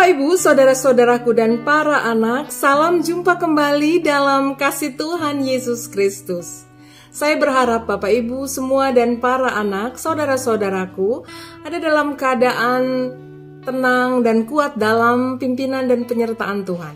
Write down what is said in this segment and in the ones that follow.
Bapak Ibu, saudara-saudaraku dan para anak, salam jumpa kembali dalam kasih Tuhan Yesus Kristus. Saya berharap Bapak Ibu semua dan para anak, saudara-saudaraku ada dalam keadaan tenang dan kuat dalam pimpinan dan penyertaan Tuhan.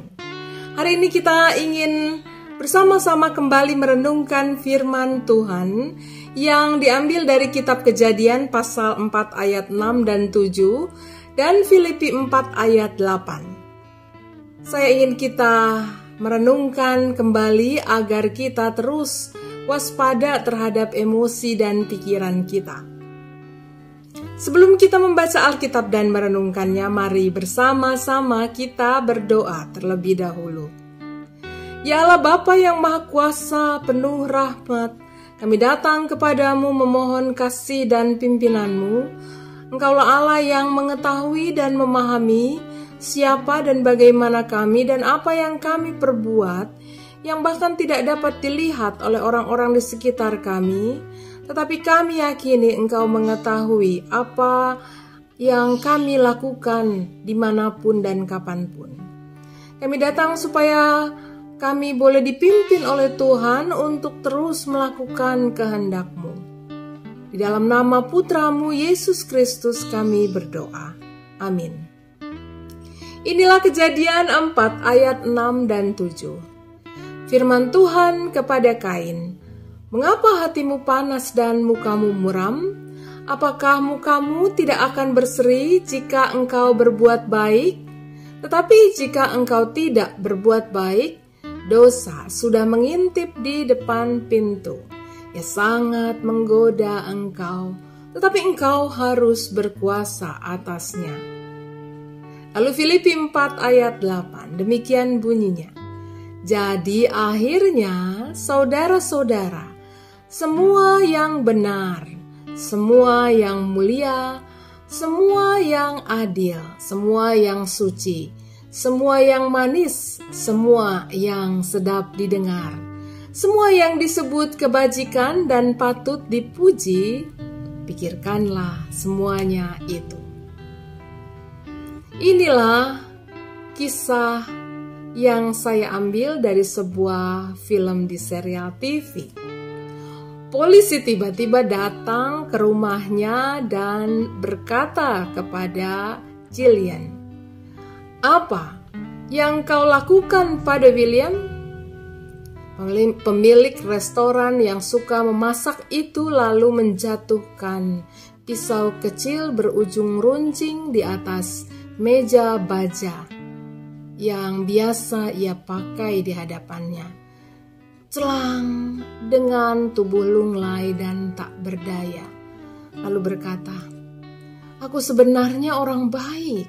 Hari ini kita ingin bersama-sama kembali merenungkan firman Tuhan yang diambil dari kitab Kejadian pasal 4 ayat 6 dan 7 dan Filipi 4 ayat 8. Saya ingin kita merenungkan kembali agar kita terus waspada terhadap emosi dan pikiran kita. Sebelum kita membaca Alkitab dan merenungkannya, mari bersama-sama kita berdoa terlebih dahulu. Ya Allah Bapa yang Maha Kuasa, penuh rahmat, kami datang kepadamu memohon kasih dan pimpinanmu. Engkaulah Allah yang mengetahui dan memahami siapa dan bagaimana kami dan apa yang kami perbuat, yang bahkan tidak dapat dilihat oleh orang-orang di sekitar kami, tetapi kami yakini Engkau mengetahui apa yang kami lakukan dimanapun dan kapanpun. Kami datang supaya kami boleh dipimpin oleh Tuhan untuk terus melakukan kehendak-Mu. Di dalam nama Putra-Mu Yesus Kristus kami berdoa. Amin. Inilah Kejadian 4 ayat 6 dan 7. Firman Tuhan kepada Kain, "Mengapa hatimu panas dan mukamu muram? Apakah mukamu tidak akan berseri jika engkau berbuat baik? Tetapi jika engkau tidak berbuat baik, dosa sudah mengintip di depan pintu. Ya sangat menggoda engkau, tetapi engkau harus berkuasa atasnya." Lalu Filipi 4 ayat 8, demikian bunyinya. "Jadi akhirnya saudara-saudara, semua yang benar, semua yang mulia, semua yang adil, semua yang suci, semua yang manis, semua yang sedap didengar, semua yang disebut kebajikan dan patut dipuji, pikirkanlah semuanya itu." Inilah kisah yang saya ambil dari sebuah film di serial TV. Polisi tiba-tiba datang ke rumahnya dan berkata kepada Gillian, "Apa yang kau lakukan pada William?" Pemilik restoran yang suka memasak itu lalu menjatuhkan pisau kecil berujung runcing di atas meja baja yang biasa ia pakai di hadapannya. Celang, dengan tubuh lunglai dan tak berdaya. Lalu berkata, "Aku sebenarnya orang baik.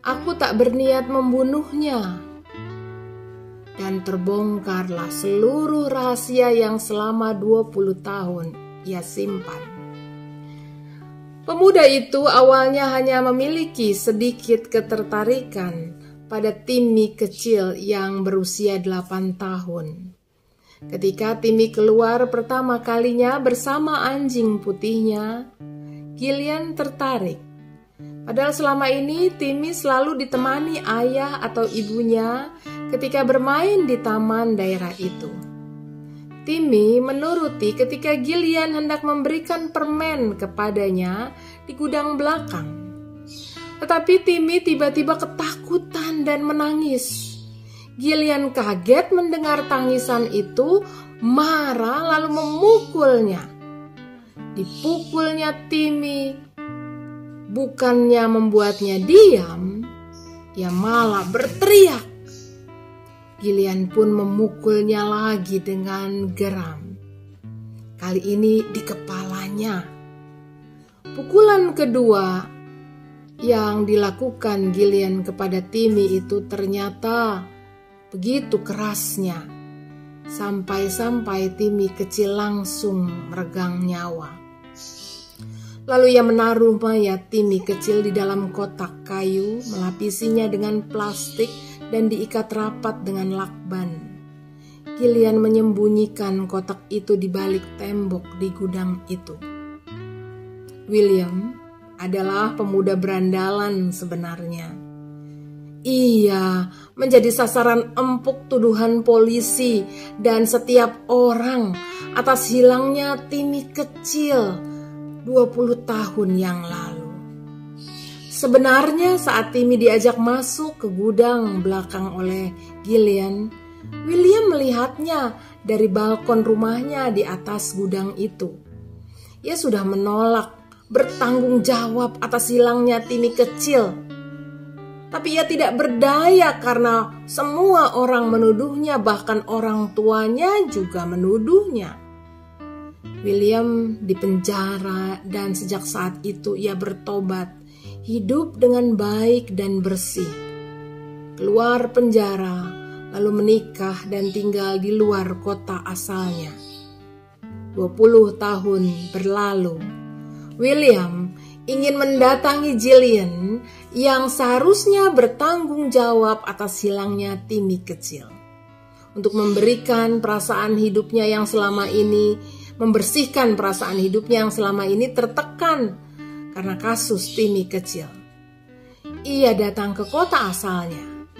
Aku tak berniat membunuhnya." Dan terbongkarlah seluruh rahasia yang selama 20 tahun ia simpan. Pemuda itu awalnya hanya memiliki sedikit ketertarikan pada Timmy kecil yang berusia 8 tahun. Ketika Timmy keluar pertama kalinya bersama anjing putihnya, Gillian tertarik. Padahal selama ini Timmy selalu ditemani ayah atau ibunya ketika bermain di taman daerah itu. Timmy menuruti ketika Gillian hendak memberikan permen kepadanya di gudang belakang. Tetapi Timmy tiba-tiba ketakutan dan menangis. Gillian kaget mendengar tangisan itu, marah lalu memukulnya. Dipukulnya Timmy bukannya membuatnya diam, ia malah berteriak. Gillian pun memukulnya lagi dengan geram. Kali ini di kepalanya. Pukulan kedua yang dilakukan Gillian kepada Timmy itu ternyata begitu kerasnya, sampai-sampai Timmy kecil langsung meregang nyawa. Lalu ia menaruh mayat Timmy kecil di dalam kotak kayu, melapisinya dengan plastik dan diikat rapat dengan lakban. Gillian menyembunyikan kotak itu di balik tembok di gudang itu. William adalah pemuda berandalan sebenarnya. Ia menjadi sasaran empuk tuduhan polisi dan setiap orang atas hilangnya Timmy kecil 20 tahun yang lalu. Sebenarnya saat Timmy diajak masuk ke gudang belakang oleh Gillian, William melihatnya dari balkon rumahnya di atas gudang itu. Ia sudah menolak bertanggung jawab atas hilangnya Timmy kecil. Tapi ia tidak berdaya karena semua orang menuduhnya, bahkan orang tuanya juga menuduhnya. William dipenjara dan sejak saat itu ia bertobat, hidup dengan baik dan bersih. Keluar penjara, lalu menikah dan tinggal di luar kota asalnya. 20 tahun berlalu, William ingin mendatangi Gillian yang seharusnya bertanggung jawab atas hilangnya Timmy kecil, untuk memberikan perasaan hidupnya yang selama ini, membersihkan perasaan hidupnya yang selama ini tertekan karena kasus Timmy kecil. Ia datang ke kota asalnya.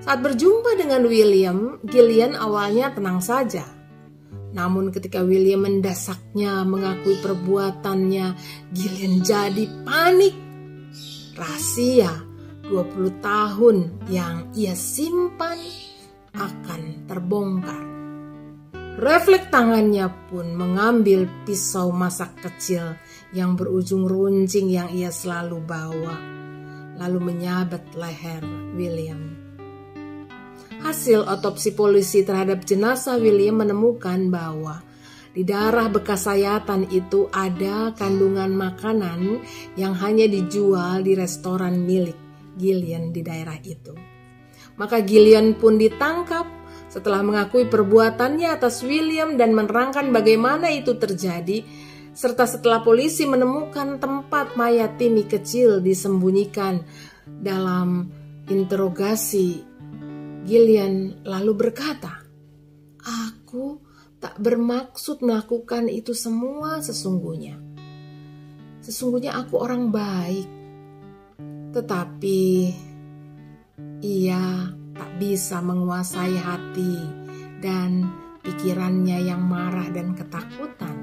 Saat berjumpa dengan William, Gillian awalnya tenang saja. Namun ketika William mendesaknya mengakui perbuatannya, Gillian jadi panik. Rahasia 20 tahun yang ia simpan akan terbongkar. Refleks tangannya pun mengambil pisau masak kecil yang berujung runcing yang ia selalu bawa, lalu menyabet leher William. Hasil otopsi polisi terhadap jenazah William menemukan bahwa di darah bekas sayatan itu ada kandungan makanan yang hanya dijual di restoran milik Gillian di daerah itu. Maka Gillian pun ditangkap setelah mengakui perbuatannya atas William dan menerangkan bagaimana itu terjadi, serta setelah polisi menemukan tempat mayat Timmy kecil disembunyikan. Dalam interogasi, Gillian lalu berkata, "Aku tak bermaksud melakukan itu semua sesungguhnya. Sesungguhnya aku orang baik. Tetapi ia tak bisa menguasai hati dan pikirannya yang marah dan ketakutan,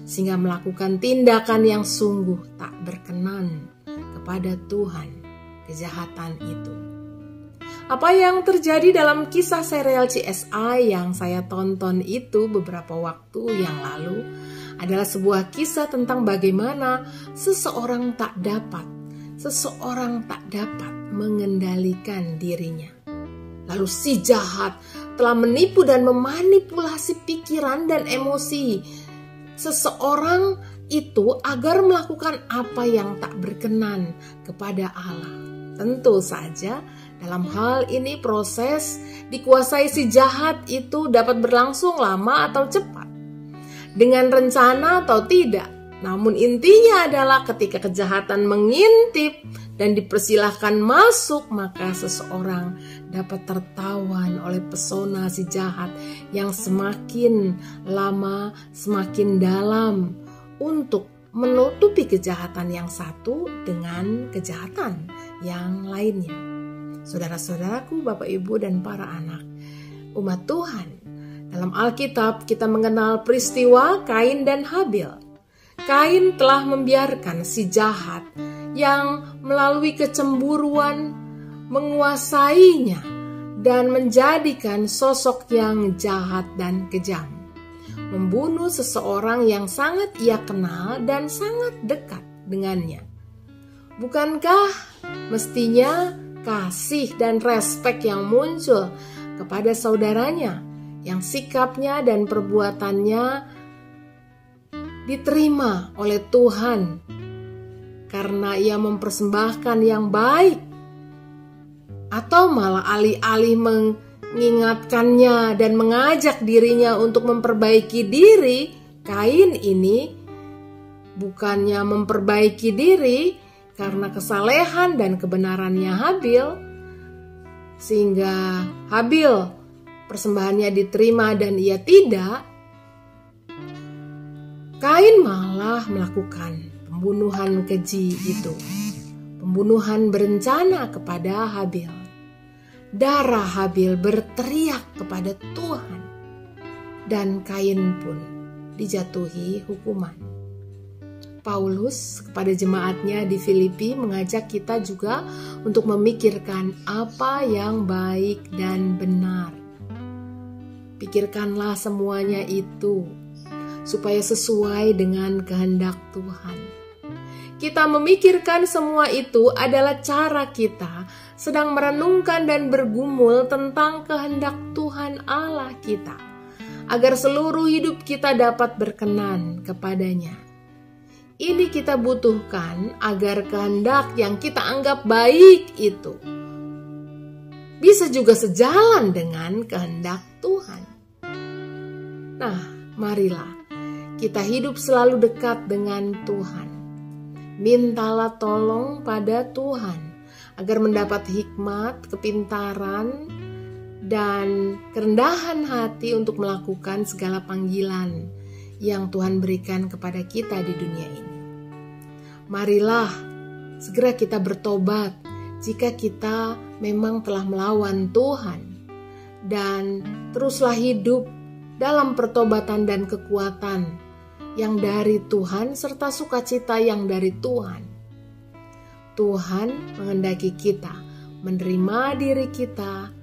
sehingga melakukan tindakan yang sungguh tak berkenan kepada Tuhan, kejahatan itu." Apa yang terjadi dalam kisah serial CSI yang saya tonton itu beberapa waktu yang lalu adalah sebuah kisah tentang bagaimana seseorang tak dapat mengendalikan dirinya. Lalu si jahat telah menipu dan memanipulasi pikiran dan emosi seseorang itu agar melakukan apa yang tak berkenan kepada Allah. Tentu saja dalam hal ini proses dikuasai si jahat itu dapat berlangsung lama atau cepat, dengan rencana atau tidak. Namun intinya adalah ketika kejahatan mengintip dan dipersilahkan masuk, maka seseorang dapat tertawan oleh pesona si jahat yang semakin lama semakin dalam untuk menutupi kejahatan yang satu dengan kejahatan yang lainnya. Saudara-saudaraku, Bapak, Ibu, dan para anak, umat Tuhan, dalam Alkitab kita mengenal peristiwa Kain dan Habil. Kain telah membiarkan si jahat yang melalui kecemburuan menguasainya dan menjadikan sosok yang jahat dan kejam, membunuh seseorang yang sangat ia kenal dan sangat dekat dengannya. Bukankah mestinya kasih dan respek yang muncul kepada saudaranya yang sikapnya dan perbuatannya diterima oleh Tuhan karena ia mempersembahkan yang baik, atau malah alih-alih mengingatkannya dan mengajak dirinya untuk memperbaiki diri, Kain ini bukannya memperbaiki diri karena kesalehan dan kebenarannya Habil, sehingga Habil persembahannya diterima dan ia tidak, Kain malah melakukan pembunuhan keji itu, pembunuhan berencana kepada Habil. darah Habil berteriak kepada Tuhan, dan Kain pun dijatuhi hukuman. Paulus kepada jemaatnya di Filipi mengajak kita juga untuk memikirkan apa yang baik dan benar. Pikirkanlah semuanya itu supaya sesuai dengan kehendak Tuhan. Kita memikirkan semua itu adalah cara kita sedang merenungkan dan bergumul tentang kehendak Tuhan Allah kita, agar seluruh hidup kita dapat berkenan kepadanya. Ini kita butuhkan agar kehendak yang kita anggap baik itu bisa juga sejalan dengan kehendak Tuhan. Nah, marilah kita hidup selalu dekat dengan Tuhan. Mintalah tolong pada Tuhan agar mendapat hikmat, kepintaran, dan kerendahan hati untuk melakukan segala panggilan yang Tuhan berikan kepada kita di dunia ini. Marilah segera kita bertobat jika kita memang telah melawan Tuhan, dan teruslah hidup dalam pertobatan dan kekuatan yang dari Tuhan serta sukacita yang dari Tuhan. Tuhan menghendaki kita menerima diri kita,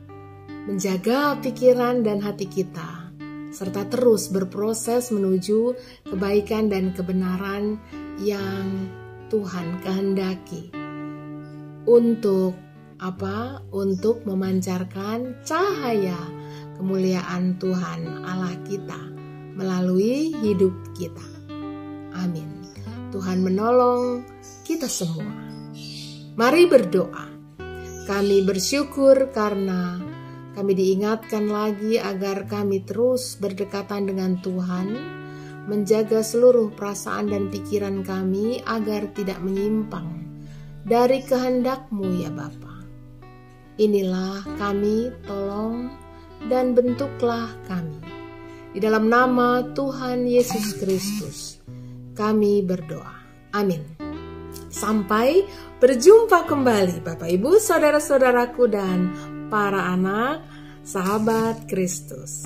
menjaga pikiran dan hati kita, serta terus berproses menuju kebaikan dan kebenaran yang Tuhan kehendaki. Untuk apa? Untuk memancarkan cahaya kemuliaan Tuhan Allah kita melalui hidup kita. Amin. Tuhan menolong kita semua. Mari berdoa. Kami bersyukur karena kami diingatkan lagi agar kami terus berdekatan dengan Tuhan, menjaga seluruh perasaan dan pikiran kami agar tidak menyimpang dari kehendak-Mu ya Bapa. Inilah kami, tolong dan bentuklah kami. Di dalam nama Tuhan Yesus Kristus, kami berdoa. Amin. Sampai berjumpa kembali Bapak Ibu, saudara-saudaraku dan para anak, sahabat Kristus.